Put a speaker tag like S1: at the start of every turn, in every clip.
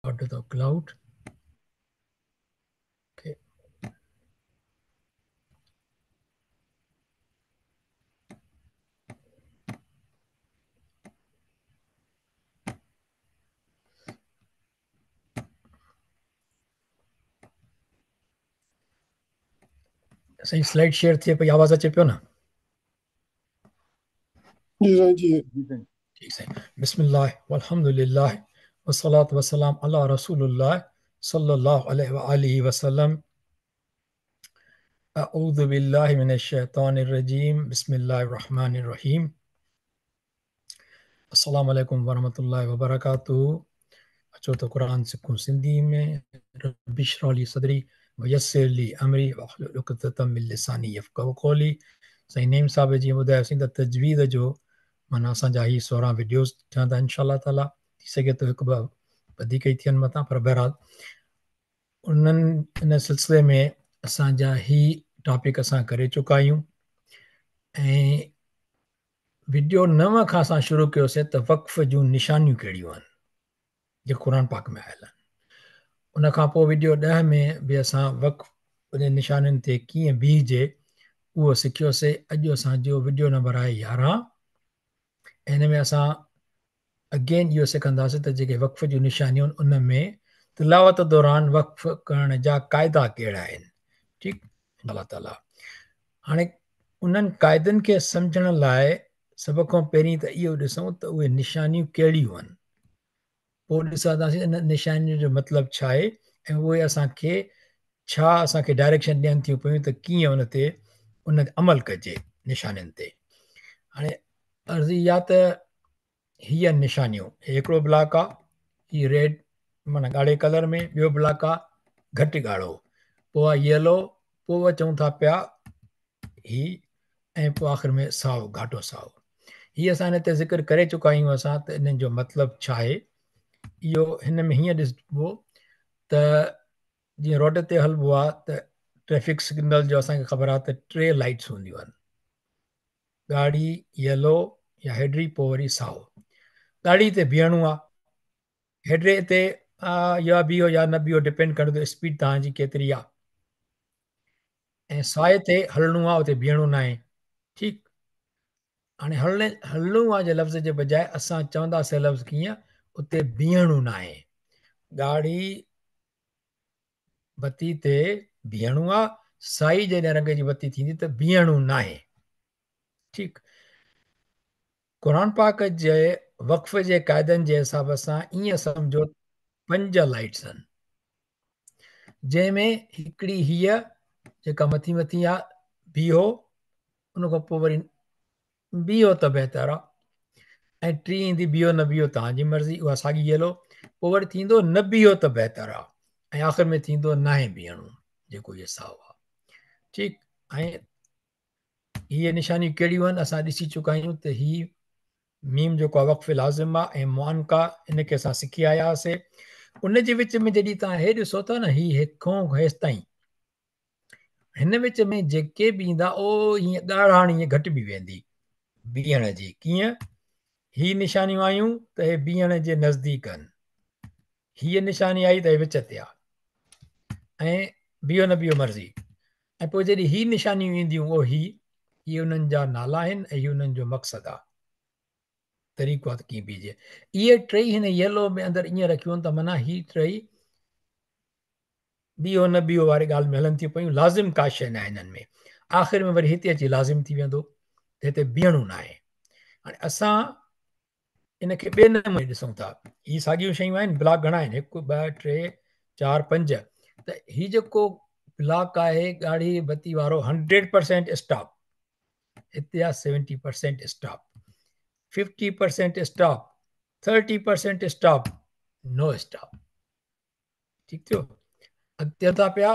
S1: Go to the cloud. Okay. सही slide share थिए पई, आवाज़ अचे पियो न?
S2: जी साईं जी।
S1: ठीक है। बिस्मिल्लाह वल्हम्दुलिल्लाह वस्सलातु वस्सलाम अला रसूलुल्लाह सल्लल्लाहु अलैहि व आलिहि वसल्लम। अऊज़ु बिल्लाहि मिनश शैतानिर रजीम। बिस्मिल्लाहिर रहमानिर रहीम। अस्सलामु अलैकुम वरहमतुल्लाहि व बरकातुहू। अचो तो कुरान सिखूं सिंधी में। रब्बि इश्रह ली सदरी व यस्सिर ली अमरी वहलुल उक़दतम मिन लिसानी यफ़क़हू क़ौली। साईं नेम साहब जी ॿुधायोसीं त तजवीद जो माना असांजा ही 16 वीडियोस ठहंदा इंशाअल्लाह ताला। थी सघे तो हिकु ॿ वधीक ई थियनि मथां, पर बहरहाल उन्हनि इन सिलसिले में असांजा ही टॉपिक असां करे चुका आहियूं। ऐं वीडियो 9 खां असां शुरू कयोसीं त वक़्फ़ जूं निशानियूं कहिड़ियूं आहिनि जेके क़ुर पाक में आयल आहिनि। उन खां पोइ वीडियो 10 में बि असां वक़्फ़ जे निशानियुनि ते कीअं बीहजे उहो सिखियोसीं। अॼु असांजो वीडियो नंबर आहे 11। हिन में असां अगेन इहो सिखंदासीं त जेके वक़्फ़ जूं निशानियूं आहिनि उन में तिलावत दौरान वक़्फ़ करण जा क़ाइदा कहिड़ा आहिनि। ठीकु, अलाह ताला। हाणे उन्हनि क़ाइदनि खे सम्झण लाइ सभ खां पहिरीं त इहो ॾिसूं त उहे निशानियूं कहिड़ियूं आहिनि, पोइ ॾिसंदासीं इन निशानियुनि जो मतिलबु छा आहे ऐं उहे असांखे छा असांखे डायरेक्शन ॾियनि थियूं पियूं त कीअं उन ते उन अमल कजे निशानियुनि ते। हाणे अर्ज़ी या त हीअ निशानियूं, हिकिड़ो ब्लॉक आहे हीअ रेड माना ॻाढ़े कलर में, ॿियो ब्लॉक आहे घटि ॻाढ़ो, पोइ आहे येलो, पोइ चऊं था पिया ही, ऐं पोइ आख़िर में साओ, घाटो साओ। हीअ असां हिन ते ज़िक्र करे चुका आहियूं असां त इन्हनि जो मतिलबु छा आहे। इहो हिन में हीअं ॾिसबो त जीअं रोड ते हलिबो आहे त ट्रैफिक सिग्नल जो असांखे ख़बर आहे त 3 लाइट्स हूंदियूं आहिनि, ॻाढ़ी, येलो या हेडरी, पोइ वरी साओ। ॻाढ़ी ते बीहणो आहे, हेडरे ते या बीहो या न बीहो, डिपेंड कंदो स्पीड तव्हांजी केतिरी आहे, ऐं साए ते हलणो आहे, उते बीहणो न आहे। ठीकु, हाणे हलणो आहे जे लफ़्ज़ जे बजाए असां चवंदासीं लफ़्ज़ कीअं, उते बीहणो न आहे। ॻाढ़ी बत्ती ते बीहणो आहे, साई जॾहिं रंग जी बत्ती थींदी त बीहणो न आहे। ठीकु, क़ुर पाक जे वक़्फ़ जे क़ाइदनि जे हिसाब सां ईअं सम्झो 5 लाइट्स आहिनि, जंहिंमें हिकिड़ी हीअ जेका मथी मथी आहे बीहो, उन खां पोइ वरी बीहो त बहितर आहे, ऐं टी ईंदी बीहो न बीहो तव्हांजी मर्ज़ी, उहा साॻी येलो, पोइ वरी थींदो न बीहो त बहितर आहे, ऐं आख़िर में थींदो न आहे बीहणो, जेको इहो साओ आहे। ठीकु, ऐं हीअ निशानियूं कहिड़ियूं आहिनि असां ॾिसी चुका आहियूं त ही मीम जेको आहे वक़्फ़ लाज़िम आहे, ऐं मुआनका इनखे असां सिखी आया हुआसीं। उन जे विच में जॾहिं तव्हां हे ॾिसो था न, ही हिखों हेसि ताईं, हिन विच में जेके बि ईंदा ओ हीअं ॻाढ़ाणी हीअं घटि बि वेंदी बीहण जी। कीअं, ही निशानियूं आयूं त हे बीहण जे नज़दीक आहिनि, हीअ निशानी आई त हे विच ते आहे, ऐं बीहो न बीहो मर्ज़ी। ऐं पोइ जॾहिं ही निशानियूं ईंदियूं उहो ही उन्हनि जा नाला आहिनि ऐं हीअ उन्हनि जो मक़सदु आहे, तरीक़ो आहे त कीअं बीहजे। इहे टई हिन येलो में अंदरि ईअं रखियूं आहिनि त माना ही टई बीहो न बीहो वारी ॻाल्हि में हलनि थियूं पियूं, लाज़िम का शइ न आहे हिननि में। आख़िर में वरी हिते अची लाज़िम थी वेंदो त हिते बीहणो न आहे। हाणे असां इनखे ॿिए नमूने ॾिसूं था, ही साॻियूं शयूं आहिनि, ब्लॉक घणा आहिनि, 1 2 3 4 5, त ही जेको ब्लॉक आहे ॻाढ़ी बत्ती वारो 100% स्टॉप, हिते आहे 70% स्टॉप, 50% स्टॉप, 30% स्टॉप, नो स्टॉप। ठीकु थियो। अॻिते था पिया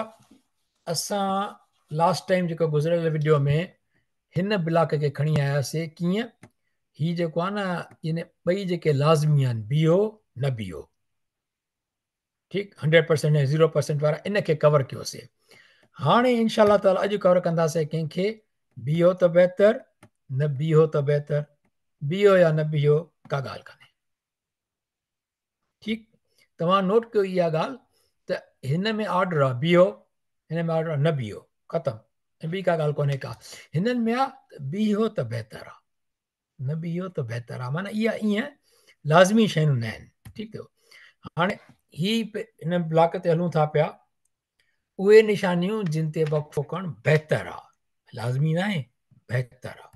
S1: असां लास्ट टाइम जेको गुज़िरियल वीडियो में हिन ब्लॉक खे खणी आयासीं, कीअं ही जेको आहे न, इन ॿई जेके लाज़मी आहिनि, बीहो न बीहो। ठीकु, 100% ऐं 0% वारा इनखे कवर कयोसीं। हाणे इंशाअल्लाह ताला अॼु कवर कंदासीं कंहिंखे बीहो त बहितर, न बीहो त बहितर, बीहो या न बीहो का ॻाल्हि कान्हे। ठीकु, त तव्हां नोट कयो इहा ॻाल्हि त हिन में ऑर्डर आहे बीहो, हिन में ऑर्डर आहे न बीहो, ख़तमु, ऐं ॿी का ॻाल्हि कोन्हे का। हिननि में आहे बीहो त बहितर आहे, न बीहो त बहितर आहे, माना इहा ईअं लाज़मी शयूं न आहिनि। ठीकु थियो। हाणे हिन ब्लॉक ते हलूं था पिया, उहे निशानियूं जिन ते वक़फ़ो करणु बहितर आहे, लाज़मी न आहे, बहितर आहे।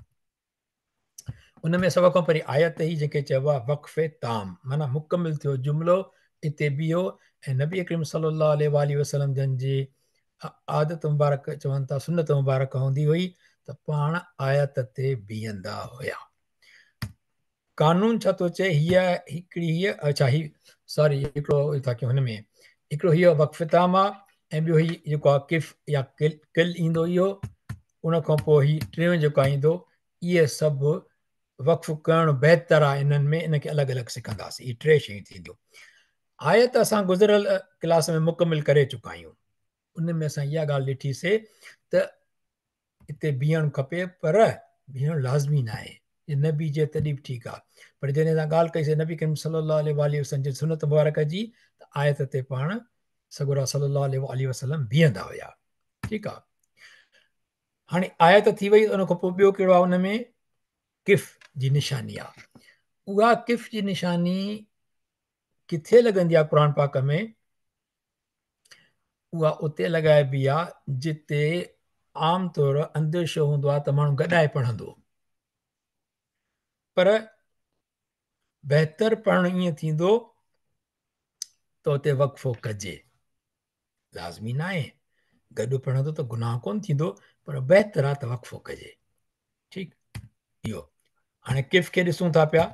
S1: उन में सभ खां पहिरीं आयत ई जेके चइबो आहे वक़फ़े ताम, माना मुकमिल थियो जुमिलो, हिते बीहो ऐं नबी करीम सल्लल्लाहु अलैहि वसल्लम जन जी आदत मुबारक चवनि था, सुनत मुबारक हूंदी हुई त पाण आयत ते बीहंदा हुया। कानून छा थो चए, हीअ हिकिड़ी हीअ अच्छा ही सॉरी हिकिड़ो था कयूं, हिन में हिकिड़ो हीअ वक़फ़े ताम आहे ऐं ॿियो ही जेको आहे किफ़ या किल ईंदो इहो, उन खां पोइ ही टियों जेको ईंदो, इहे सभु वक़फ़ करणु बहितर आहे। इन्हनि में इनखे अलॻि अलॻि सिखंदासीं, इहे टे शयूं थींदियूं। आयत असां गुज़िरियल क्लास में मुकमिल करे चुका आहियूं। उन में असां इहा ॻाल्हि ॾिठीसीं त हिते बीहणु खपे, पर बीहणु लाज़मी न आहे, न बीजे तॾहिं बि ठीकु आहे। पर जॾहिं असां ॻाल्हि कईसीं नबी करीम सल्लल्लाहु अलैहि वसल्लम जी सुनत मुबारक जी, त आयत ते पाण सगुरा सल्लल्लाहु अलैहि वसल्लम बीहंदा हुया। ठीकु आहे। हाणे आयत थी वई, उन खां पोइ ॿियो कहिड़ो आहे, उन में किफ़ जी निशानी आहे। उहा किफ़ जी निशानी किथे लॻंदी आहे क़ुर पाक में? उहा उते लॻाइबी आहे जिते आम तौर अंदेशो हूंदो आहे त माण्हू गॾाए पढ़ंदो, पर बहितर पढ़णु ईअं थींदो त उते वक़फ़ो कजे, लाज़मी न आहे, गॾु पढ़ंदो त गुनाह कोन थींदो, पर बहितर आहे त वक़फ़ो कजे। ठीकु। इहो हाणे किफ़ खे ॾिसूं था पिया,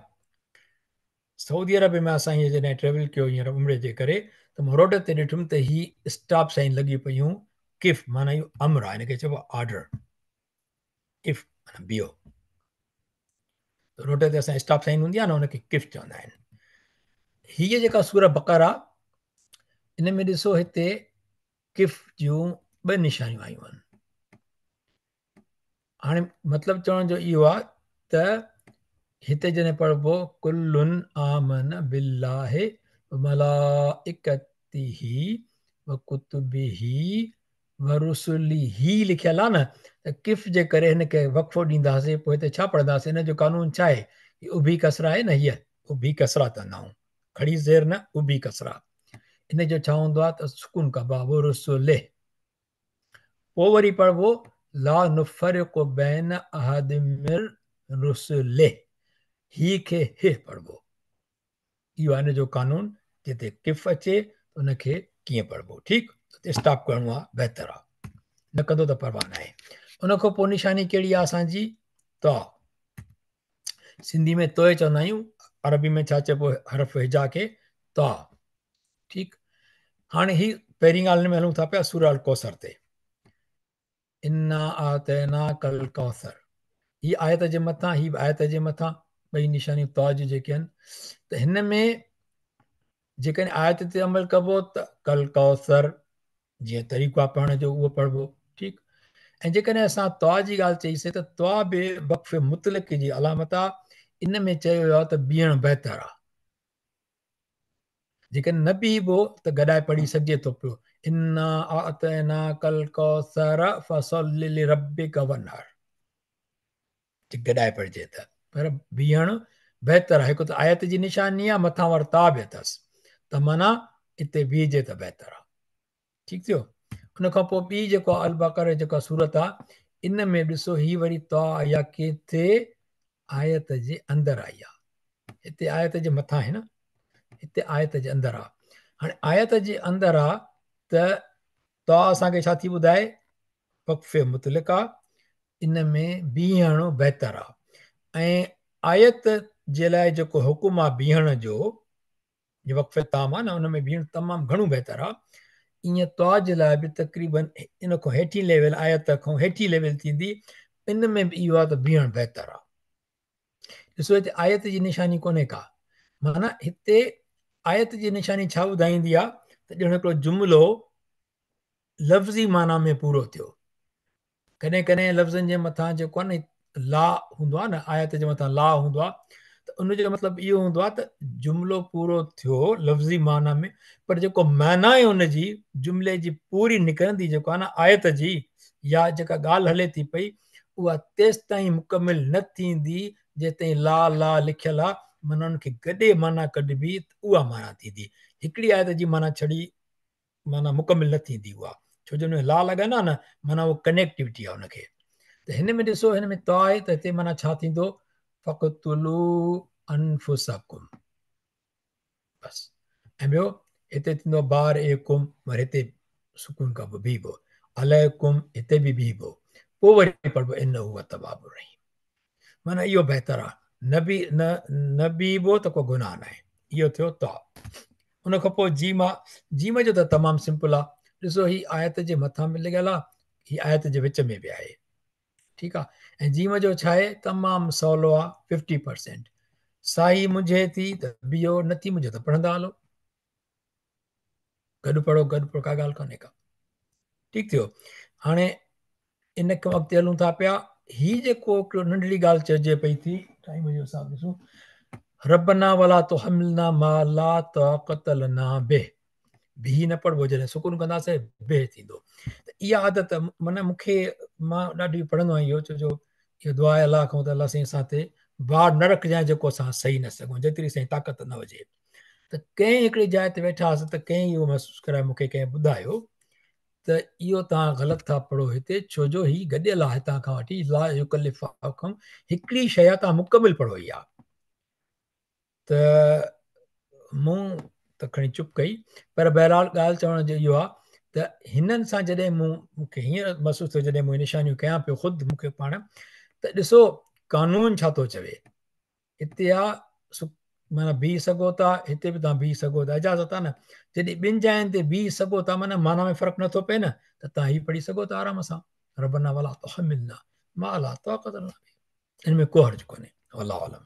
S1: सऊदी अरब में असां हीअं जॾहिं ट्रेवल कयो हींअर उमिरि जे करे, त मां रोड ते ॾिठुमि त ही स्टॉप साइन लॻी पयूं, किफ़ माना इहो अमर आहे, हिनखे चइबो आहे ऑर्डर, किफ़ माना बीहो। रोड ते असां स्टॉप साइन हूंदी आहे न, हुनखे किफ़ चवंदा आहिनि। हीअ जेका सूरह बक़रा, इन में ॾिसो हिते किफ़ जूं 2 निशानियूं आयूं आहिनि। हाणे मतिलबु चवण जो इहो आहे त हिते जॾहिं पढ़बो कुल्लुन आमन बिल्लाहि व मलाइकतिही व कुतुबिही व रुसुलिही लिखियल आहे न, त किफ़ जे करे हिनखे वक़फ़ो ॾींदासीं, पोइ हिते छा पढ़ंदासीं? हिन जो कानून छा आहे? उभी कसरा आहे न, हीअ उभी कसरा चवंदा आहियूं, खड़ी ज़ेर न, उभी कसरा। इन जो छा हूंदो आहे त सुकून कबा वो रुसुले, पोइ वरी पढ़बो ला नुफ़रिक़ु बैन अहदिम मिर रुसुले, ही खे हे पढ़बो। इहो आहे हिन जो कानून, जिते किफ़ अचे उनखे कीअं पढ़बो। ठीकु, स्टॉप करिणो आहे, बहितर आहे, न कंदो त परवाह न आहे। उन खां पोइ निशानी कहिड़ी आहे असांजी? त सिंधी में तोए चवंदा आहियूं, अरबी में छा चइबो हरफ हिजा खे? त। ठीकु। हाणे ही पहिरीं ॻाल्हि में हलूं था पिया सूरह अल कौसर ते, इन्ना आतैना कल कौसर, ही आयत जे मथां, ही आयत जे मथां, 2 निशानियूं तौ जी जेके आहिनि। त हिन में जेकॾहिं आयत ते अमल कबो त कल कौसर जीअं तरीक़ो आहे पढ़ण जो उहो पढ़बो। ठीकु। ऐं जेकॾहिं असां तौ जी ॻाल्हि चईसीं त तौ बि वक़फ़े मुतलक़ जी अलामत आहे। इन में चयो वियो आहे त बीहणु बहितर आहे। जेकॾहिं न बीहबो त गॾाए पढ़ी सघिजे थो पियो, इन्ना आतैना कल कौसर फसल्लि लिरब्बिक वनहर, गॾाए पढ़िजे त, पर बीहणु बहितर आहे। हिकु त आयत जी निशानी आहे, मथां वरता बि अथसि, त माना हिते बीहजे त बहितर आहे। ठीकु थियो। उन खां पोइ ॿी जेको आहे अल बक़रा जेका सूरत आहे, इन में ॾिसो ही वरी तौ या किथे आयत जे अंदरि आई आहे, हिते आयत जे मथां आहे न, हिते आयत जे अंदरि आहे। हाणे आयत जे अंदरि आहे त तौ असांखे छा थी ॿुधाए? वक़फ़े मुतलक़ आहे, इन में बीहणु बहितर आहे। ऐं आयत जे लाइ जेको हुकुम आहे बीहण जो, जे वक़फ़े ताम आहे न, उन में बीहणु तमामु घणो बहितर आहे। ईअं तौ जे लाइ बि तक़रीबन इन खां हेठी लेवल, आयत खां हेठी लेवल थींदी, इन में बि इहो आहे त बीहणु बहितर आहे। ॾिसो हिते आयत जी निशानी कोन्हे का, माना हिते आयत जी निशानी छा ॿुधाईंदी आहे त ॼण हिकिड़ो जुमिलो लफ़्ज़ी माना में पूरो थियो। कॾहिं कॾहिं लफ़्ज़नि जे मथां जेको आहे न ला हूंदो आहे न, आयत जे मथां ला हूंदो आहे, त उनजो मतिलबु इहो हूंदो आहे त जुमिलो पूरो थियो लफ़्ज़ी माना में, पर जेको माना आहे उनजी जुमिले जी पूरी निकिरंदी जेको आहे न आयत जी या जेका ॻाल्हि हले थी पई उहा तेसि ताईं मुकमिल न थींदी जेसिताईं ला लिखियल आहे, माना उनखे गॾे माना कढिबी उहा माना थींदी। हिकिड़ी आयत जी माना छड़ी माना मुकमिल न थींदी उहा, छो जो ला लॻंदा न माना उहा कनेक्टिविटी आहे उनखे। त हिन में ॾिसो, हिन में त आहे त हिते माना छा थींदो, फ़क़्तुलू अनफुसकुम बसि। ऐं ॿियो हिते थींदो बार ए कुम, वरी हिते सुकून कबो बीबो, अलैकुम हिते बि बीबो, पोइ वरी पढ़बो इन हुआ तवाबुर रहीम। माना इहो बहितर आहे, न बीबो त को गुनाह न आहे। इहो थियो त उन खां पोइ जीम जो त तमामु सिंपल आहे। ॾिसो ही आयत जे मथां बि लॻियल आहे, ही आयत जे विच में बि आहे, ठीकु आहे। ऐं जीम जो छा आहे, तमामु सवलो आहे, 50%। साई मुंझे थी त बीहो, नथी मुंझे त पढ़ंदा हलो, गॾु पढ़ो का ॻाल्हि कोन्हे का। ठीकु थियो। हाणे इन खां अॻिते हलूं था पिया, ही जेको हिकिड़ो नंढड़ी ॻाल्हि चइजे पई थी, टाइम जो हिसाब ॾिसूं, रबना वला तो हमलना मा ला ताक़त लना बिह, भी न पढ़बो, जॾहिं सुकून कंदासीं बिह थींदो। त इहा आदत माना मूंखे, मां ॾाढी पढ़ंदो आहियां इहो, छो जो इहो दुआ आहे अलाह खां त अलाह साईं असां ते बार न रखजांइ जेको असां सही न सघूं, जेतिरी साईं ताक़त न हुजे। त कंहिं हिकिड़ी जाइ ते वेठा हुआसीं त कंहिं इहो महसूसु कराए मूंखे, कंहिं ॿुधायो त इहो तव्हां ग़लति था पढ़ो हिते, छो जो ही गॾियल आहे हितां खां वठी ला युकल्लिफ़ु हिकिड़ी शइ आहे, तव्हां मुकमिल पढ़ो इहा। त मूं त खणी चुप कई, पर बहरहाल ॻाल्हि चवण जो इहो आहे त हिननि सां जॾहिं मूंखे हीअं महसूसु थियो, जॾहिं मूं निशानियूं कयां पियो ख़ुदि मूंखे पाण, त ॾिसो कानून छा थो चवे, हिते आहे माना बीह सघो था, हिते बि तव्हां बीह सघो था, इजाज़त आहे न। जॾहिं ॿिनि जायुनि ते बीह सघो था, माना में फ़र्क़ु नथो पए न, त तव्हां हीअ पढ़ी सघो था आराम सां, रबना वला तुहमिलना मा ला ताक़त लना बिह, हिन में को हर्ज कोन्हे। अलाह आलम।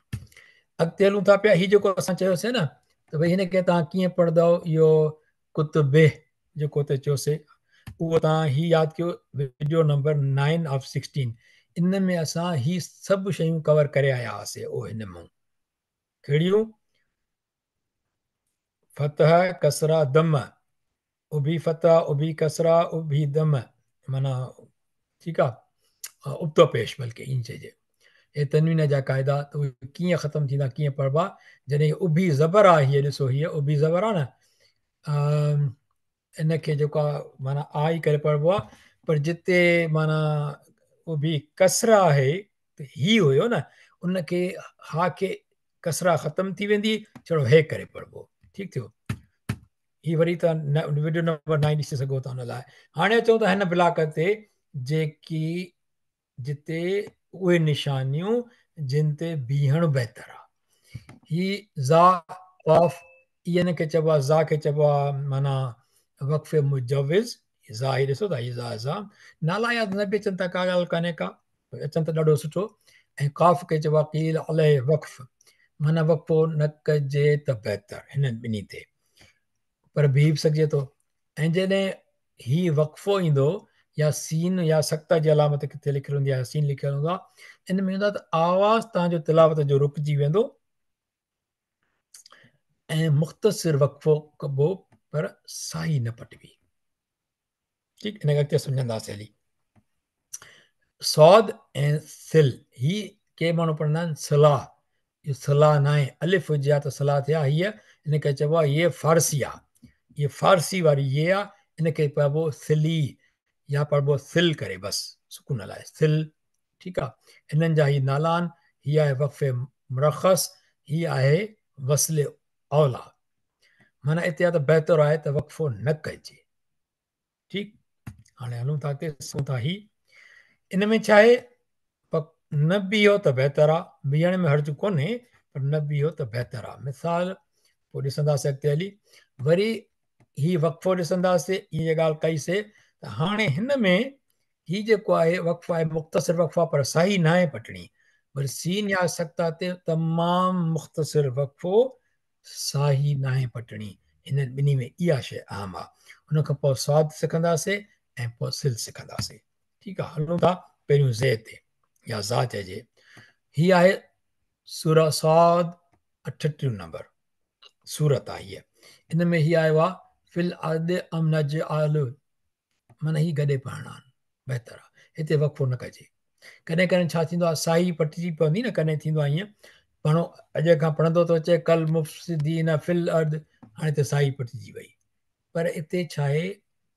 S1: अॻिते हलूं था पिया, हीअ जेको असां चयोसीं न त भई हिनखे तव्हां कीअं पढ़ंदव, इहो कुतुबे जेको त चयोसीं, उहो तव्हां ही यादि कयो, वीडियो नंबर 9 ऑफ 16, इन में असां ही सभु शयूं कवर करे आया हुआसीं। ओ हिन मां कहिड़ियूं, फतह कसरा दम, उभी फतह उभी कसरा उभी दम, माना ठीकु आहे, उबतो पेश बल्कि ईअं चइजे। हे तनवीन जा क़ाइदा, त उहे कीअं ख़तमु थींदा, कीअं पढ़बा। जॾहिं उभी ज़बर आहे, हीअ ॾिसो हीअ उभी ज़बर आहे न, इनखे जेको आहे माना आ ई करे पढ़बो आहे, पर जिते माना उभी कसरा आहे त ही हुयो न, उनखे हा खे कसरा ख़तमु थी वेंदी, छड़ो हे करे पढ़बो। ठीकु थियो। ही वरी त वीडियो नंबर 9 ॾिसी सघो था हुन लाइ। हाणे अचूं था हिन ब्लॉक ते, जेकी जिते उहे निशानियूं जिन ते बीहणु बहितर आहे। ही ज़ा क़ाफ़, इहे खे चइबो आहे, ज़ा खे चइबो आहे माना वक़फ़े मुजविज़, ज़ा ही ॾिसो था, ही ज़ा नाला यादि न बि अचनि था, का ॻाल्हि कान्हे का, अचनि त ॾाढो सुठो। ऐं क़ाफ़ खे चइबो आहे क़ील अलैहि वक़फ़, माना वक़फ़ो न कजे त बहितर, हिननि ॿिन्ही ते, पर बीह बि सघिजे थो। ऐं जॾहिं ही वक़फ़ो ईंदो, या सीन या सख़्त जी अलामत किथे लिखियलु हूंदी आहे, सीन लिखियलु हूंदो आहे, इन में हूंदो आहे त आवाज़ तव्हांजो तिलावत जो रुकिजी वेंदो, ऐं मुख़्तसिर वक़फ़ो कबो, पर साई न पटिबी। ठीकु, इन खे अॻिते सम्झंदासीं हली। सौद ऐं सिल, ही के माण्हू पढ़ंदा आहिनि सलाह, इहो सलाह न आहे, अलिफ हुजे हा त सलाह थिया, हीअ हिनखे चइबो आहे ये फ़ारसी आहे, ये फ़ारसी वारी ये आहे, इनखे पढ़बो सिली या पढ़बो सिल करे बसि, सुकून लाइ सिल। ठीकु आहे। हिननि जा ही नाला आहिनि, हीअ आहे वक़फ़े मुरख़स, हीअ आहे वस्ल औला, माना इते आहे त बहितर आहे त वक़फ़ो न कजे। ठीकु, हाणे हलूं था अॻिते, ॾिसूं था ही इन में छा आहे, न बीहो त बहितर आहे, बीहण में हर्ज कोन्हे, पर न बीहो त बहितर आहे। मिसाल पोइ ॾिसंदासीं अॻिते हली, वरी ही वक़फ़ो ॾिसंदासीं, इहा ॻाल्हि कईसीं त हाणे हिन में ही जेको आहे वक़फ़ो आहे, मुख़्तसिर वक़फ़ो आहे, पर साही न आहे पटणी, वरी सीन या सख़्ता ते तमामु मुख़्तसिर वक़फ़ो, साही न आहे पटणी, हिन ॿिन्ही में इहा शइ अहम आहे। हुन खां पोइ स्वाद सिखंदासीं ऐं पोइ सिल सिखंदासीं। ठीकु आहे, हलूं था पहिरियों ज़े ते, या ज़ा चइजे, हीअ आहे सूरह साद 38 नंबर सूरत आहे हीअ। इन में हीअ आयो आहे फिल अर्द अम नजअल, माना ही गॾे पढ़णा आहिनि, बहितर आहे हिते वक़फ़ो न कजे। कॾहिं कॾहिं छा थींदो आहे, साई पटिजी पवंदी न, कॾहिं थींदो आहे ईअं माण्हू अॼु खां पढ़ंदो थो अचे कल मुफ़्सिदीन फिल अर्द, हाणे त साई पटिजी वई। पर हिते छा आहे,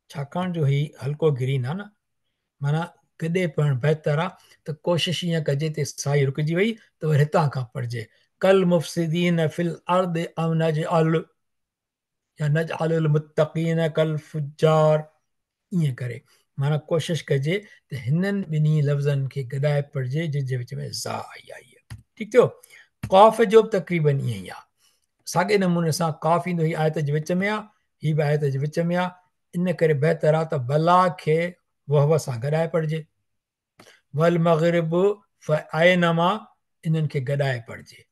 S1: छाकाणि जो ही हल्को गिरीन आहे न, माना गॾे पढ़णु बहितर आहे, त कोशिशि ईअं कजे त साई रुकिजी वई त वरी हितां खां पढ़िजे कल मुफ़्सिदीन फिल अर्द अम नजअल, या नजअल मुत्तक़ीन कल फुज्जार, ईअं करे माना कोशिशि कजे त हिननि ॿिन्ही लफ़्ज़नि खे गॾाए पढ़िजे जंहिंजे विच में ज़ा आई आहे। ठीकु थियो। क़ौफ़ जो बि तक़रीबन ईअं ई आहे, साॻे नमूने सां क़ौफ़ ईंदो ही आयत जे विच में आहे, हीअ बि आयत जे विच में आहे, इन करे बहितर आहे त बला खे वहव सां गॾाए पढ़िजे, वल मग़रिब फ़अयनमा, इन्हनि खे गॾाए पढ़िजे।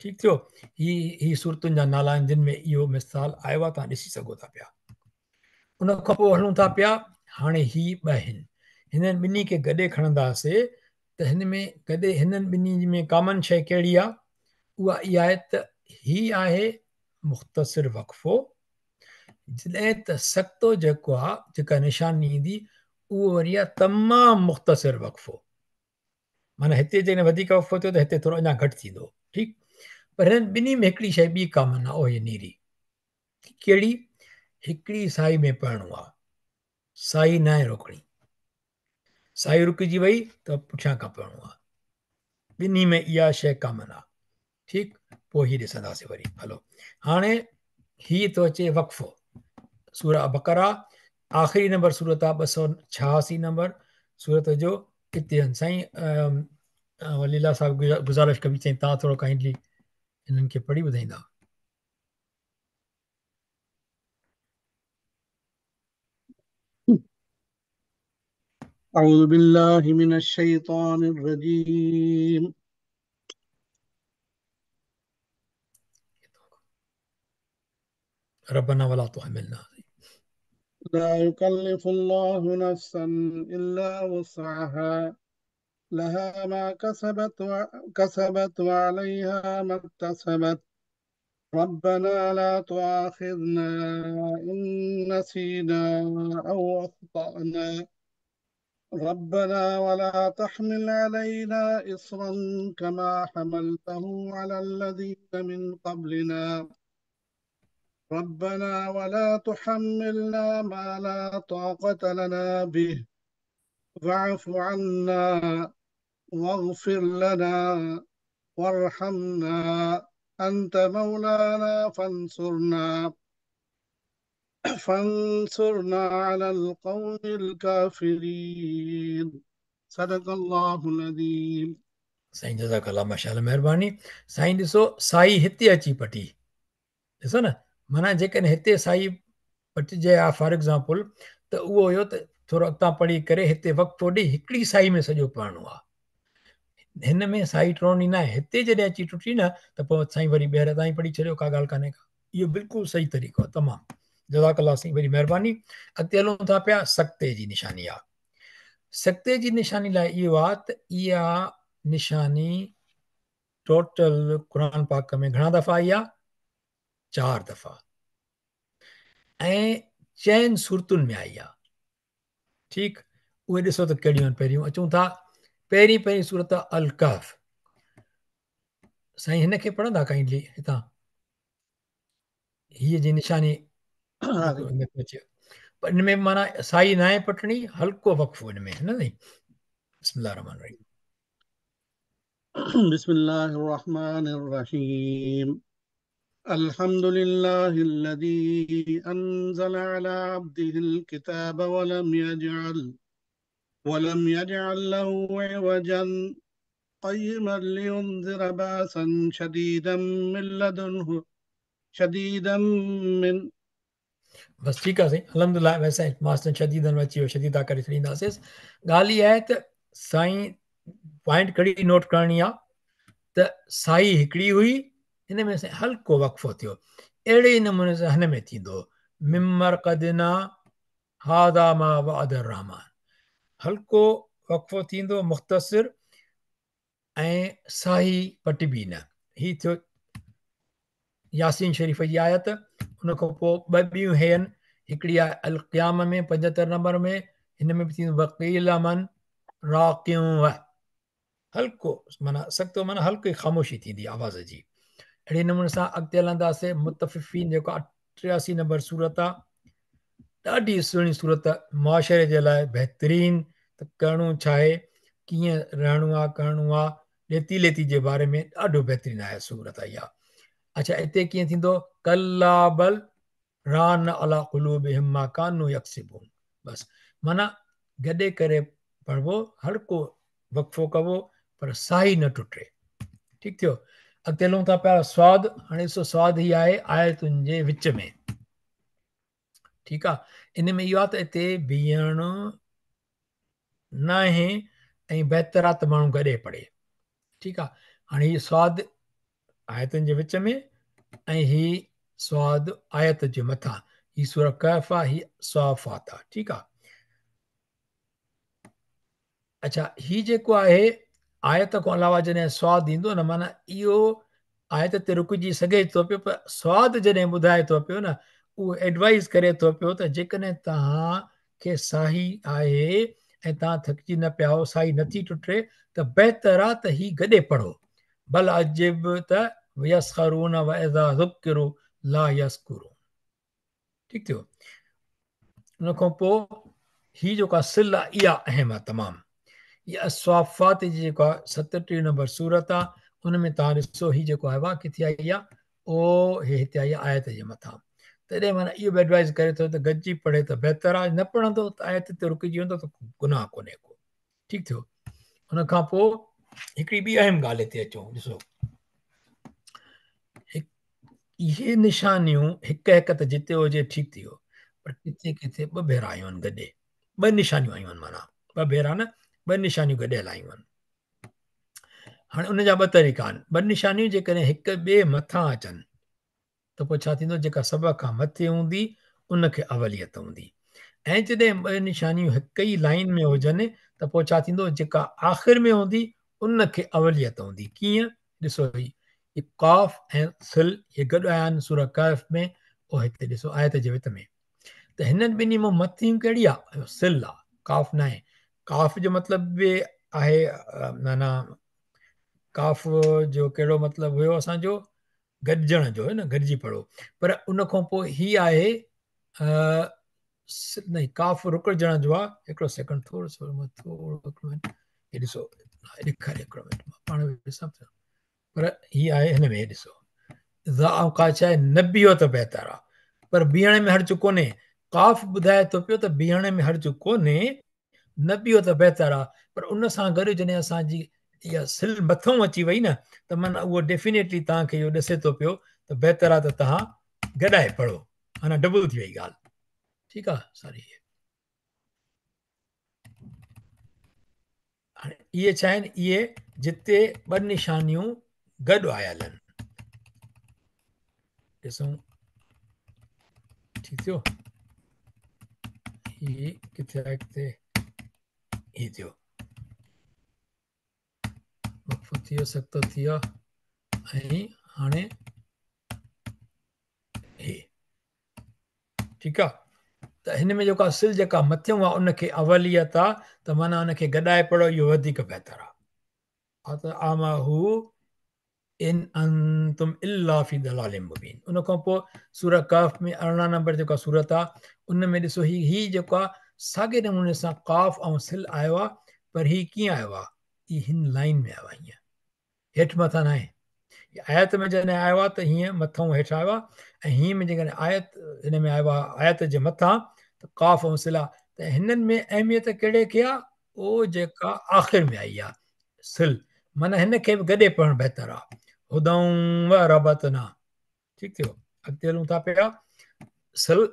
S1: ठीकु थियो। ही सूरतुनि जा नाला आहिनि जिन में इहो मिसाल आयो आहे, तव्हां ॾिसी सघो था पिया। उन खां पोइ हलूं था पिया, हाणे ही ॿ आहिनि, हिननि ॿिन्ही खे गॾे खणंदासीं त हिन में गॾे हिननि ॿिन्ही में कॉमन शइ कहिड़ी आहे, उहा इहा आहे त ही आहे मुख़्तसिर वक़फ़ो, जॾहिं त सख़्तो जेको आहे, जेका निशानी ईंदी उहो वरी आहे तमामु मुख़्तसिर वक़फ़ो, माना हिते जॾहिं वधीक वक़फ़ो थियो त हिते थोरो अञा घटि थींदो। ठीकु। पर हिननि ॿिन्ही में हिकिड़ी शइ ॿी कॉमन आहे, उहा नीरी। कहिड़ी? हिकिड़ी साई में पढ़णो आहे, साई न आहे रोकणी, साई रुकिजी वई त पुठियां खां पढ़णो आहे, ॿिन्ही में इहा शइ कॉमन आहे। ठीकु। पोइ हीअ ॾिसंदासीं वरी। हलो हाणे हीअ थो अचे वक़फ़ो, सूरह बक़रा आख़िरी नंबर सूरत आहे 286 नंबर सूरत जो। हिते साईं वलीला साहिब गुज़ारिश कबी, चई तव्हां थोरो काइंडली हिननि खे पढ़ी ॿुधाईंदा।
S2: أعوذ بالله من الشيطان الرجيم.
S1: ربنا ولا تحملنا.
S2: لا يكلف الله نفسا إلا وسعها لها ما كسبت وعليها ما اكتسبت ربنا لا تؤاخذنا إن نسينا أو أخطأنا ربنا ولا تحمل علينا إصرا كما حملته على الذين من قبلنا ربنا ولا تحملنا ما لا طاقة لنا به واعف عنا واغفر لنا وارحمنا أنت مولانا فانصرنا على القوم الكافرين صدق الله العظيم.
S1: साईं जज़ाकल्ला, माशाअल्लाह, महिरबानी। साईं ॾिसो, साई हिते अची पटी, ॾिसो न, माना जेकॾहिं हिते साई पटिजे आहे फॉर एग्ज़ाम्पल, त उहो हुयो त थोरो अॻितां पढ़ी करे हिते वक़्तु ॾेई हिकिड़ी साई में सॼो पढ़णो आहे। हिन में साई टोड़नी न आहे, हिते जॾहिं अची टुटी न त पोइ साईं वरी ॿीहर ताईं पढ़ी छॾियो, का ॻाल्हि कान्हे का। इहो बिल्कुलु सही तरीक़ो आहे, तमामु जज़ाकल्ला साईं, वरी महिरबानी। अॻिते हलूं था पिया, सख़्ते जी निशानी आहे। सख़्ते जी निशानी लाइ इहो आहे त इहा निशानी टोटल क़ुर पाक में घणा दफ़ा आई आहे? 4 दफ़ा, ऐं 4 सूरतुनि में आई आहे। ठीकु। उहे ॾिसो त कहिड़ियूं आहिनि। पहिरियों अचूं था, पहिरीं सूरत अल कहफ। साईं हिन खे पढ़ंदा काइंडली हितां, हीअ जी निशानी अचे, पर हिन में माना साई न आहे पटणी, हल्को वक़फ़ो हिन में, न साईं। बिस्मिल्लाह रहमान रहीम।
S2: بسم الله الرحمن الرحيم الحمد لله الذي أنزل على عبده الكتاب ولم يجعل له عوجا قيما لينذر بأسا شديدا من
S1: बसि ठीकु आहे साईं, अलहमदिल्ला। वैसे मास्टर शदीदनि में अची वियो, शदीदा करे छॾींदासीं। ॻाल्हि इहा आहे त साईं पॉइंट कड़ी नोट करणी आहे त साई हिकिड़ी हुई, हिन में साईं हल्को वक़फ़ो थियो। अहिड़े ई नमूने सां हिन में थींदो मिमर कदना हादा मा वअद रहमान, हल्को वक़फ़ो थींदो, मुख़्तसिर, ऐं साही पटिबी न। ही थियो यासीन शरीफ़ जी आयत। उन खां पोइ ॿ ॿियूं हे आहिनि, हिकिड़ी आहे अल क़याम में 75 नंबर में, हिन में बि थींदो वकील मन राकियूं, हल्को माना सख़्तो माना हल्की ख़ामोशी थींदी आवाज़ जी। अहिड़े नमूने सां अॻिते हलंदासीं। मुतफ़िफ़ीन जेको 83 नंबर सूरत आहे, ॾाढी सुहिणी सूरत, मुआशरे जे लाइ बहितरीनु, त करिणो छा आहे, कीअं रहणो आहे, करिणो आहे, ॾेती लेती जे बारे में ॾाढो बहितरीनु आहे सूरत इहा। अच्छा, हिते कीअं थींदो, कल्ला बल रान अला क़ुलूबिहिम मा कानू यक्सिबून। बसि माना गॾे करे पढ़बो, हल्को वक़फ़ो कबो, पर साही न टुटे। ठीकु थियो। अॻिते हलूं था पिया स्वाद। हाणे ॾिसो स्वाद ही आहे आयतुनि जे विच में। ठीकु आहे। इन में इहो आहे त हिते बीहणु न आहे ऐं बहितर आहे त माण्हू गॾे पढ़े। ठीकु आहे। हाणे हीअ स्वाद आयतुनि जे विच में ऐं ही स्वाद आयत जे मथां। ही सूरह कहफ आहे, ही स्वाफ़ात आहे। ठीकु आहे। अच्छा, ही जेको आहे आयत खां अलावा जॾहिं स्वाद ईंदो न, माना इहो आयत ते रुकिजी सघे थो पियो, पर स्वाद जॾहिं ॿुधाए थो पियो न, उहो एडवाइज़ करे थो पियो त जेकॾहिं तव्हांखे साही आहे ऐं तव्हां थकिजी न पिया हो, साही नथी टुटे, त बहितर आहे त ही गॾे पढ़ो। भल अजिब त यसखरून व इज़ा ज़ुकिरू ला यस्कुरून। ठीकु थियो। उन खां पोइ ही जेका सिल आहे इहा अहम आहे तमामु। इहा अस्वाफ़ात जी जेको आहे 37 नंबर सूरत आहे, उन में तव्हां ॾिसो ही जेको आहे किथे आई आहे, ओ हिते आई आहे आयत जे मथां। तॾहिं माना इहो बि एडवाइज़ करे थो त गॾिजी पढ़े त बहितर आहे, न पढ़ंदो त आयत ते रुकिजी वेंदो त गुनाह कोन्हे को। ठीकु थियो। हुन खां पोइ हिकिड़ी ॿी अहम ॻाल्हि हिते अचूं। ॾिसो, इहे निशानियूं हिकु हिकु त जिते हुजे ठीकु थी वियो, पर किथे किथे ॿ भेरा आयूं आहिनि गॾे, ॿ निशानियूं आयूं आहिनि, माना ॿ भेरा न, ॿ निशानियूं गॾियल आयूं आहिनि। हाणे उन जा ॿ तरीक़ा आहिनि। ॿ निशानियूं जेकॾहिं हिक ॿिए मथां अचनि त पोइ छा थींदो, जेका सभ खां मथे हूंदी उनखे अवलियत हूंदी। ऐं जॾहिं ॿ निशानियूं हिक ई लाइन में हुजनि त पोइ छा थींदो, जेका आख़िर में हूंदी उनखे अवलियत हूंदी। कीअं, ॾिसो ही काफ़ ऐं सिल हे गॾु आया आहिनि सूरह कहफ में, पोइ हिते ॾिसो आयत जे विच में। त हिननि ॿिन्ही मां मथियूं कहिड़ी आहे, सिल आहे, काफ़ न आहे। काफ़ जो मतिलबु बि आहे माना काफ़ जो कहिड़ो मतिलबु हुयो असांजो, गॾिजण जो है न, गॾिजी पढ़ो। पर उन खां पोइ ही आहे न, काफ़ रुकजण जो आहे। हिकिड़ो सेकंड, थोरो सो थोरो हे ॾिसो ॾेखारे हिकिड़ो मिनट, मां पाण बि ॾिसां पियो, पर ही आहे हिन में ॾिसो का छा आहे, न बीहो त बहितर आहे, पर बीहण में हर्ज कोन्हे। काफ़ ॿुधाए थो पियो त बीहण में हर्ज कोन्हे, न बीहो त बहितर आहे, पर उन सां गॾु जॾहिं असांजी इहा सिल मथां अची वई न, त माना उहो डेफिनेटली तव्हांखे इहो ॾिसे थो पियो त बहितर आहे त तव्हां गॾाए पढ़ो, माना डबल थी वई ॻाल्हि। ठीकु आहे। सॉरी, हाणे इहे छा आहिनि, इहे जिते ॿ निशानियूं गॾु आयल आहिनि। ॾिसूं, ठीकु थियो। ही किथे आहे, किथे ही थियो, वक़्फ़ो थी वियो, सख़्तो थी वियो। ऐं हाणे हे ठीकु आहे। त हिन में जेका सिल जेका मथियों आहे उनखे अवलियत आहे, त माना उनखे गॾाए पढ़ो, इहो वधीक बहितर आहे। त आमा हू इन अंतुम इल्ला फी दलालिम मुबीन। उन खां पोइ सूरह कहफ में 18 नंबर जेका सूरत आहे, उन में ॾिसो ही जेको आहे साॻे नमूने सां काफ़ ऐं सिल आयो आहे, पर ही कीअं आयो आहे, ही हिन लाइन में आयो आहे, हीअं हेठि मथां न आहे। आयत में जॾहिं आयो आहे त हीअं मथां हेठि आयो आहे, ऐं हीअं में जेकॾहिं आयत हिन में आयो आहे आयत जे मथां, त काफ़ ऐं सिल आहे। त हिननि में अहमियत कहिड़े खे आहे, उहो जेका आख़िर में आई आहे सिल, माना हिन खे बि गॾे पढ़णु बहितर आहे। हुदऊं व रबतना। ठीकु थियो। अॻिते हलूं था पिया, सिल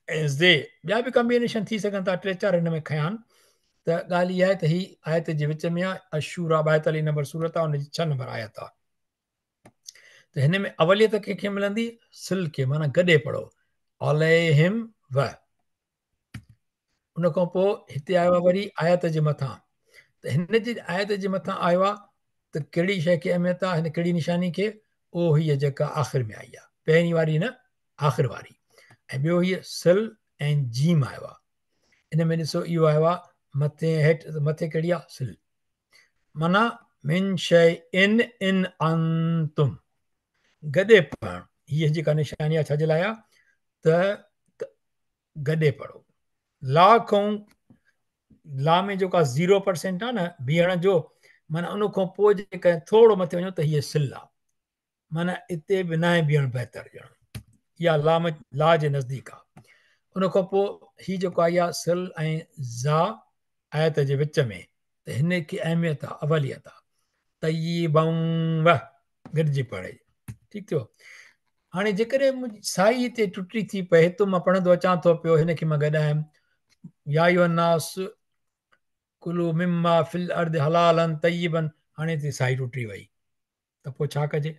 S1: ऐं ज़े, ॿिया बि कॉम्बिनेशन थी सघनि था, 3-4 हिन में खयां आहिनि। त ॻाल्हि इहा आहे त ही आयत जे विच में आहे। अशूरा 42 नंबर सूरत आहे, हुनजी 6 नंबर आयत आहे। त हिन में अवलियत कंहिंखे मिलंदी, सिल खे, माना गॾे पढ़ो, अलैहिम व। उन खां पोइ हिते आयो आहे वरी आयत जे मथां, त हिन जी आयत जे मथां आयो आहे त कहिड़ी शइ खे अहमियत आहे, हिन कहिड़ी निशानी खे, उहो हीअ जेका आख़िर में आई आहे, पहिरीं वारी न आख़िर वारी। ऐं ॿियो हीअ सिल ऐं जीम आयो आहे, इन में ॾिसो इहो आयो आहे मथे हेठि, मथे कहिड़ी आहे सिल, माना मिन शइ इन अंतुम, गॾे पढ़णु, हीअ जेका निशानी आहे छाजे लाइ आहे, त गॾे पढ़ो। ला खां ला में जेका 0% आहे न बीहण जो, माना उन खां पोइ जेका थोरो मथे वञो त हीअ सिल आहे, माना हिते बि न आहे बीहणु बहितरु ॼणु, इहा ला जे नज़दीक आहे। उन खां पोइ हीअ जेको आई आहे सिल ऐं ज़ा आयत जे विच में, त हिन खे अहमियत आहे, अवलियत आहे, तय्यिबन वह, गॾिजी पढ़े, ठीकु थियो। हाणे जेकॾहिं मुंहिंजी साई हिते टुटी थी पए, हितो मां पढ़ंदो अचां थो पियो, हिनखे मां गॾायमि, या अय्युहन्नास कुलू मिम्मा फिल अर्द हलालन तय्यिबन, हाणे हिते साई टुटी वई, त पोइ छा कजे?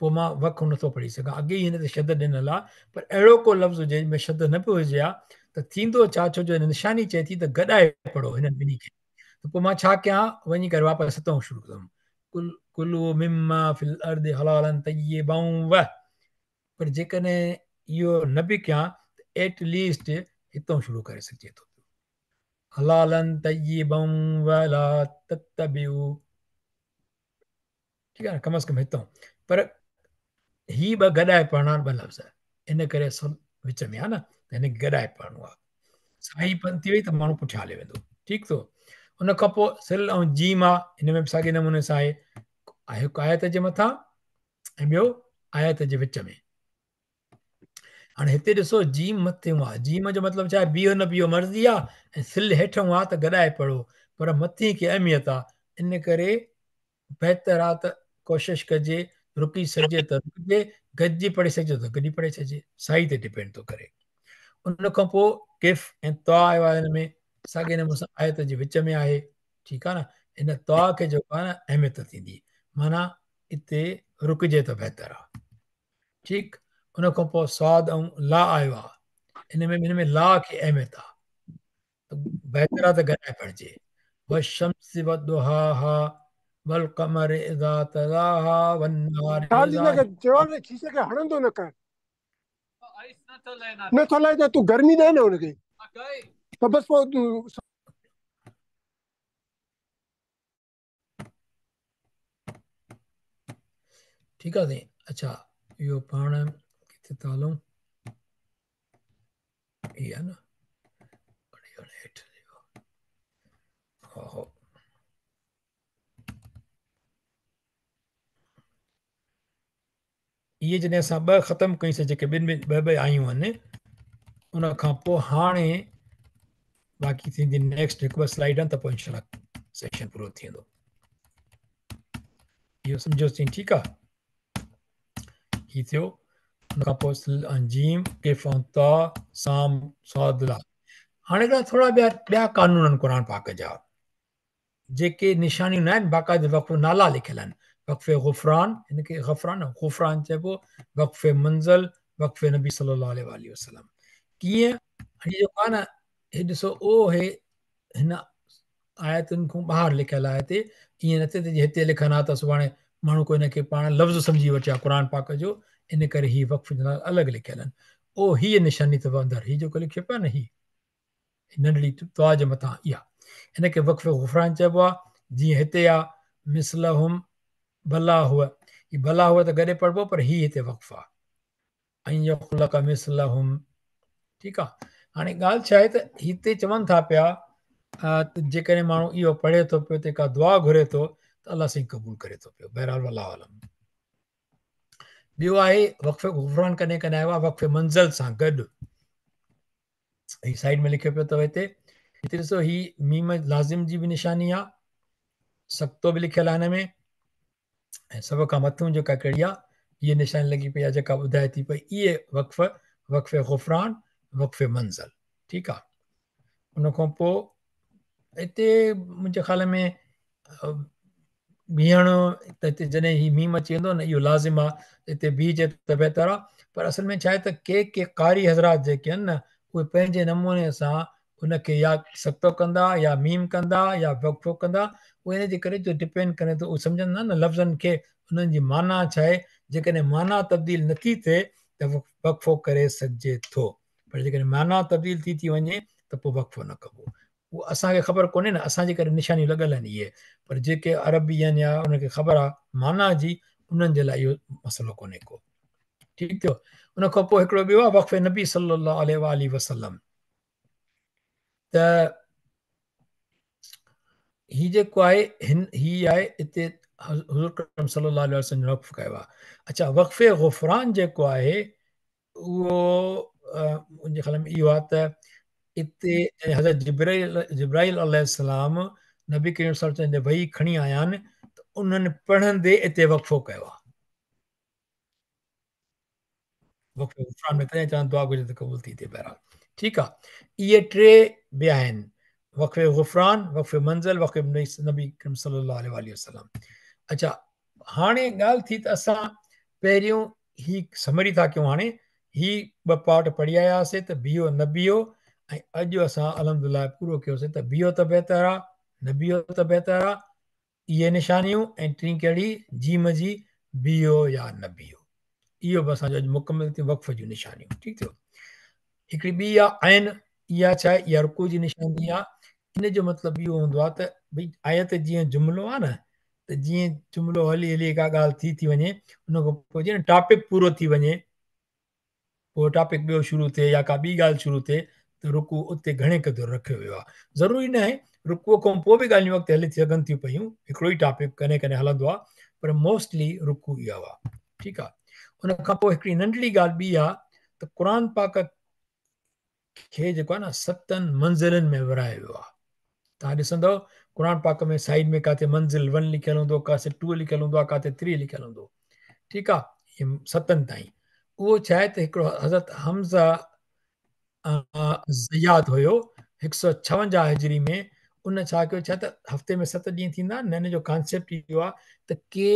S1: पोइ मां वक़्फ़ु नथो पढ़ी सघां, अॻे ई हिन ते शद ॾिनल आहे, पर अहिड़ो को लफ़्ज़ हुजे जंहिंमें शद न पियो हुजे हा, त थींदो छा, छो जो निशानी चए थी त गॾाए पढ़ो हिन ॿिन्ही खे, त पोइ मां छा कयां, वञी करे वापसि हितां शुरू कंदुमि, कुलू मिम्मा फिल अर्द हलालन तय्यिबन वह, पर जेकॾहिं इहो न बि कयां त एटलीस्ट हितां शुरू करे सघिजे थो, हलालन तय्यिबन वला तत्तबिउ, ठीकु आहे न, कम अज़ कम हितां। पर ही ॿ गॾाए पढ़ना ॿ लफ़्ज़, इन करे असल विच में आहे न, त हिन गॾाए पढ़णो आहे, साई पंथी वई त माण्हू पुठियां हली वेंदो, ठीकु थो। उन खां पोइ सिल ऐं जीम आहे, हिन में बि साॻे नमूने सां आहे, हिकु आयत जे मथां ऐं ॿियो आयत जे विच में। हाणे हिते ॾिसो जीम मथे आहे, जीम जो मतिलबु छा आहे, बीहो न बीहो मर्ज़ी आहे, ऐं सिल हेठों आहे त गॾाए पढ़ो, पर मथे खे अहमियत आहे, इन करे बहितर आहे त कोशिशि कजे, रुकी सघिजे त रुकिजे, गॾिजी पढ़ी सघिजे त गॾी पढ़ी सघिजे, साई ते डिपेंड थो करे। उन खां पोइ किफ़ ऐं तवा आयो आहे, हिन में साॻे नमूने सां आयत जे विच में आहे, ठीकु आहे न, हिन तवा खे जेको आहे न अहमियत थींदी, माना हिते रुकिजे त बहितर आहे, ठीकु। उन खां पोइ स्वाद ऐं ला आयो आहे, हिन में ला खे अहमियत आहे, त बहितर आहे त गॾाए पढ़िजे, वशम्सि वदुहाहा वल क़मरि इज़ा तलाहा वन्नाहारि
S3: चार्ज
S1: इज़ा,
S3: न कर, चवण शीशे खे हणंदो न कर, नथो लाइ त तूं गर्मी ॾे न हुनखे, त बसि पोइ तूं
S1: ठीकु आहे साईं। अच्छा, इहो पाण किथे था हलूं, इहा न हेठि, हा इहे जॾहिं असां ॿ ख़तमु कईसीं, जेके ॿिनि में ॿ आयूं आहिनि, उन खां पोइ हाणे बाक़ी थींदी नेक्स्ट हिकु ॿ स्लाइड आहिनि, त पोइ इनशाला सेशन पूरो थी वेंदो, इहो सम्झोसीं, ठीकु आहे। हीअ थियो, उन खां पोइ सिल ऐं जीम, किफ़ ऐं ता, साम स्वाद ला। हाणे थोरा ॿिया कानून आहिनि क़ुर पाक जा, जेके निशानियूं न आहिनि, बाक़ाइदे वक़्फ़ नाला लिखियल आहिनि, वक़्फ़े गुफ़रान, हिनखे गुफ़रान चइबो, वक़्फ़े मंज़ल, वक़्फ़े नबी सल्लल्लाहु अलैहि वसल्लम। कीअं, हीअ जेको आहे न, हे ॾिसो ओ हे हिन आयतुनि खां ॿाहिरि लिखियल आहे हिते, ईअं न थिए त हिते लिखनि हा त सुभाणे माण्हू को हिनखे पाण लफ़्ज़ सम्झी वठे हा क़ुर पाक जो, इन करे हीअ वक़्फ़ अलॻि लिखियल आहिनि। ओ हीअ निशानी अथव अंदरि, हीअ जेको लिखियो पियो आहे न, हीअ नंढड़ी तवा जे मथां, इहा हिनखे वक़्फ़े गुफ़रान चइबो आहे। जीअं हिते आहे मिसलहुम भला हुआ, हीअ भला हुआ त गॾे पढ़िबो, पर हीअ हिते वक़्फ़ आहे, ऐं यख़्लुक़ मिसलहुम, ठीकु आहे। हाणे ॻाल्हि छा आहे त हिते चवनि था पिया त जेकॾहिं माण्हू इहो पढ़े थो पियो, तंहिंखां दुआ घुरे थो, त अलाह साईं क़बूल करे थो पियो, बहरहाल वल्लाहु आलम। ॿियो आहे वक़्फ़े गुफ़रान कॾहिं कॾहिं आयो आहे वक़्फ़े मंज़िल सां गॾु, हीअ साइड में लिखियो पियो अथव हिते ॾिसो, हीअ मीम लाज़िम जी बि निशानी आहे, सख़्तो बि लिखियल आहे हिन में, ऐं सभ खां मथां जेका कहिड़ी आहे, हीअ निशानी लॻी पई आहे जेका ॿुधाए थी पई, इहे वक़्फ़े गुफ़रान, वक़्फ़े मंज़िल, ठीकु आहे। उन खां पोइ हिते मुंहिंजे ख़्याल में बीहण, त हिते जॾहिं हीअ मीम अची वेंदो न, इहो लाज़िम आहे, हिते बीहजे त बहितर आहे। पर असल में छा आहे त के कारी हज़रात जेके आहिनि न, उहे पंहिंजे नमूने सां उनखे या सक्तो कंदा या मीम कंदा या वक़फ़ो कंदा, उहो इन जे करे जो डिपेंड करे थो, उहो सम्झंदा न लफ़्ज़नि खे, उन्हनि जी माना छा आहे। जेकॾहिं माना तब्दील नथी थिए त वक़फ़ो करे सघिजे थो, पर जेकॾहिं माना तब्दील थी वञे त पोइ वक़फ़ो न कबो। उहो असांखे ख़बर कोन्हे न, असांजे करे निशानियूं लॻल आहिनि इहे, पर जेके अरबी आहिनि या उनखे ख़बर आहे माना जी, उन्हनि जे लाइ इहो मसइलो कोन्हे को। ठीकु थियो। उन खां पोइ हिकिड़ो ॿियो आहे वक़फ़े नबी सल्लल्लाहु अलैहि वसल्लम। त ही जेको आहे ही आहे हिते हुज़ूर अकरम सल्लल्लाहु अलैहि वसल्लम वक़फ़ कयो आहे। अच्छा, वक़फ़े ग़ुफ़रान जेको आहे उहो मुंहिंजे ख़्याल में इहो आहे त हिते हज़रत जिब्राइल अलैहिस्सलाम नबी करीम सल्लल्लाहु अलैहि वसल्लम वही खणी आया आहिनि, त उन्हनि पढ़ंदे हिते वक़फ़ो कयो आहे। वक़फ़े ग़ुफ़रान में तॾहिं चवनि दुआ घुरिजे त क़बूल थी थिए। बहरहाल ठीकु आहे। इहे टे ॿिया आहिनि, वक़फ़े ग़ुफ़रान, वक़फ़े मंज़िल, वक़फ़े नबी करीम सल्लल्लाहु अलैहि वसल्लम। अच्छा, हाणे ॻाल्हि थी त असां पहिरियों ही समरी था कयूं। हाणे ही ॿ पार्ट पढ़ी आयासीं त बीहो न बीहो, ऐं अॼु असां अल्हम्दुलिल्लाह पूरो कयोसीं त बीहो त बहितर आहे, न बीहो त बहितर आहे। इहे निशानियूं ऐं टी कहिड़ी जीम जी बीहो या न बीहो, इहो बि असांजो अॼु मुकमिल थियो वक़फ़ जूं निशानियूं। ठीकु थियो। हिकिड़ी ॿी आहे आइन, इहा छा आहे, इहा रुकू जी निशानी आहे। इन जो मतिलबु इहो हूंदो आहे त भई आयत जीअं जुमिलो आहे न, त जीअं जुमिलो हली हली का ॻाल्हि थी वञे, उन खां पोइ जीअं टॉपिक पूरो थी वञे, पोइ टॉपिक ॿियो शुरू थिए या का ॿी ॻाल्हि शुरू थिए, त रुकू उते घणे क़दुरु रखियो वियो आहे। ज़रूरी न आहे रुकूअ खां पोइ बि ॻाल्हियूं अॻिते हली सघनि थियूं पयूं, हिकिड़ो ई टॉपिक कॾहिं कॾहिं हलंदो आहे, पर मोस्टली रुकू इहो आहे। ठीकु आहे। उन खां पोइ हिकिड़ी नंढड़ी ॻाल्हि ॿी आहे त क़ुर पाक खे जेको आहे न 7 मंज़िलनि में विरायो वियो आहे। तव्हां ॾिसंदव क़ुर पाक में साइड में किथे मंज़िल 1 लिखियलु हूंदो, किथे 2 लिखियलु हूंदो आहे, किथे 3 लिखियलु हूंदो। ठीकु आहे। 7 ताईं उहो छा आहे त हिकिड़ो हज़रत हमज़ा ज़ियाद हुयो 156 हिजरी में। उन छा कयो, छा त हफ़्ते में 7 ॾींहं थींदा आहिनि न, हिन जो कॉन्सेप्ट इहो आहे त के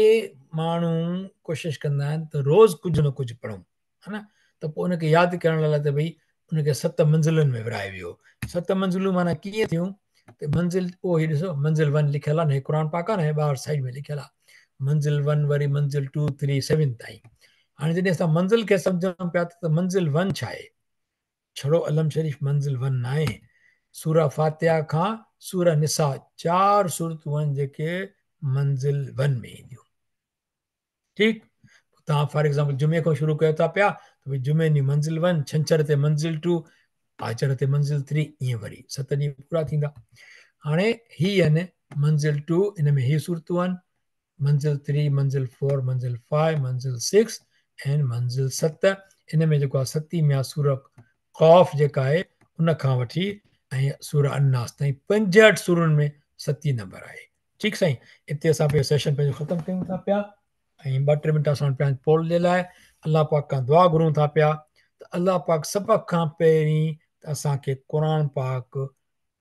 S1: माण्हू कोशिशि कंदा आहिनि त रोज़ु कुझु न कुझु पढ़ूं, है न। त पोइ उनखे यादि करण लाइ त भई उनखे 7 मंज़िलुनि में विराए वियो। 7 मंज़िलूं माना कीअं थियूं त मंज़िल उहो ही ॾिसो, मंज़िल 1 लिखियलु आहे न, क़ुर पाक आहे न, ॿाहिरि साइड में लिखियलु आहे मंज़िल 1, वरी मंज़िल 2, 3, 7 ताईं। हाणे जॾहिं असां मंज़िल खे सम्झूं पिया त मंज़िल 1 छा आहे, छड़ो अलम शरीफ़ मंज़िल 1 न आहे। सूरा फातिहा खां सूरा निसा 4 सूरतूं आहिनि जेके मंज़िल 1 में ईंदियूं। ठीकु। तव्हां फॉर एग्ज़ाम्पल जुमे खां शुरू कयो था पिया त भई जुमे ॾींहुं मंज़िल 1, छंछर ते मंज़िल 2, आचर ते मंज़िल 3, ईअं वरी 7 ॾींहं पूरा थींदा। हाणे ही आहिनि मंज़िल 2, इन में ही सूरतूं आहिनि, मंज़िल 3, मंज़िल 4, मंज़िल 5, मंज़िल 6 ऐं मंज़िल 7। इन में जेको आहे 7 में आहे सूरा क़ौफ जेका आहे उन खां वठी ऐं सूरा अन्नास ताईं 65 सूरनि में 7 नंबर आहे। ठीकु साईं। हिते असां पंहिंजो सेशन पंहिंजो ख़तमु कयूं था पिया, ऐं 2-3 मिंट असां पंहिंजे पोल जे लाइ अलाह पाक खां दुआ घुरूं था पिया त अलाह पाक सभ खां पहिरीं त असांखे क़ुर पाक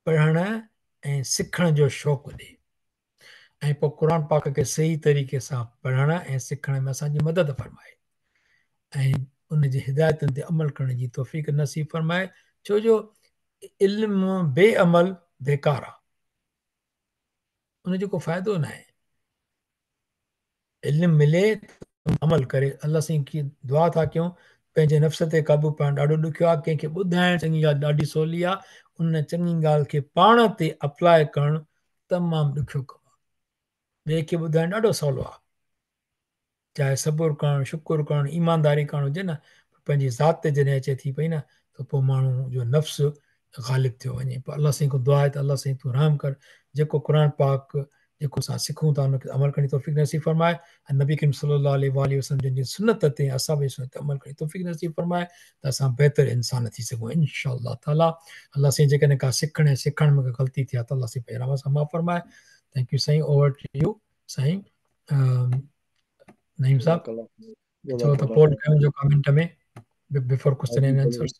S1: पढ़ण ऐं सिखण जो शौक़ु ॾे, ऐं पोइ क़ुर पाक खे सही तरीक़े सां पढ़ण ऐं सिखण में असांजी मदद फरमाए, ऐं उनजी हिदायतुनि ते अमल करण जी तौफ़ीक़ नसीब फरमाए। छो जो इल्मु बेअमल बेकार आहे, उनजो को फ़ाइदो न आहे। इल्मु मिले अमल करे। अल्लाह साईं खे दुआ था कयूं, पंहिंजे नफ़्स ते क़ाबू पाइणु ॾाढो ॾुखियो आहे। कंहिंखे ॿुधाइणु चङी ॻाल्हि ॾाढी सवली आहे, उन चङी ॻाल्हि खे पाण ते अप्लाए करणु तमामु ॾुखियो कमु आहे। ॿिए खे ॿुधाइणु ॾाढो सवलो आहे, चाहे सबुरु करणु, शुकुरु करणु, ईमानदारी करणु हुजे न, पंहिंजी ज़ात ते जॾहिं अचे थी पई न, त पोइ माण्हू जो नफ़्स ग़ालिब थियो वञे। पोइ अल्लाह साईं खां दुआ आहे त अल्लाह साईं तूं रहम कर, जेको क़ुर पाक जेको असां सिखूं था उनखे अमल करण जी तौफ़ीक़ नसीब फरमाए, ऐं नबी करीम सल्लल्लाहु अलैहि वसल्लम जिन जी सुन्नत ते असां बि सुन्नत ते अमल करण जी तौफ़ीक़ नसीब फरमाए, त असां बहितर इंसान थी सघूं इंशा अल्लाह ताला। अल्लाह साईं जेकॾहिं का सिखण ऐं सिखण में ग़लती थिया त अल्लाह साईं पहिरां सां माफ़ फरमाए। थैंक यू साईं। ओवर टू यू साईं। नईम साहब चओ त पोल कयूं जो कमेंट में बिफोर क्वेश्चन एंड आंसर्स।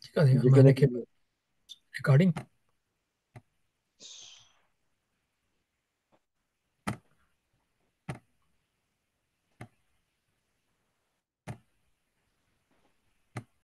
S1: ठीकु आहे, मां हिनखे रिकॉर्डिंग